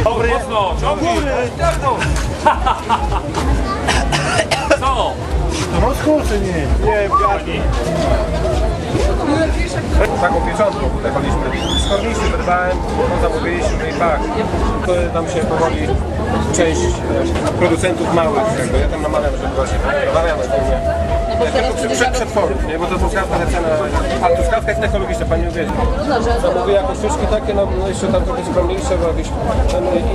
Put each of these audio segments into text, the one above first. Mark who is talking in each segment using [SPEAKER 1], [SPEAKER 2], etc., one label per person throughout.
[SPEAKER 1] Dobry, mocno, ciągnij! Co?
[SPEAKER 2] To czy nie?
[SPEAKER 3] Nie, w garni. Taką pieczątką podawaliśmy. Z kornicy wyrwałem, zamówiliśmy i tak. To tam się powoli część producentów małych, jakby ja tam namawiam, żeby właśnie warianty tylko przetworów, nie? Bo to truskawka cena, a truskawka jest ekologiczna, pani uwierzy. Zamówię jakieś sztuczki takie, no jeszcze tam trochę skromniejsze, bo jakieś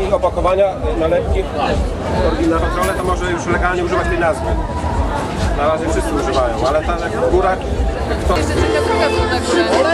[SPEAKER 3] i opakowania, nalepki, na kontrolę to może już legalnie używać tej nazwy. Na razie wszyscy używają, ale ta w górach, kto...
[SPEAKER 4] Jeszcze taka droga był na górę.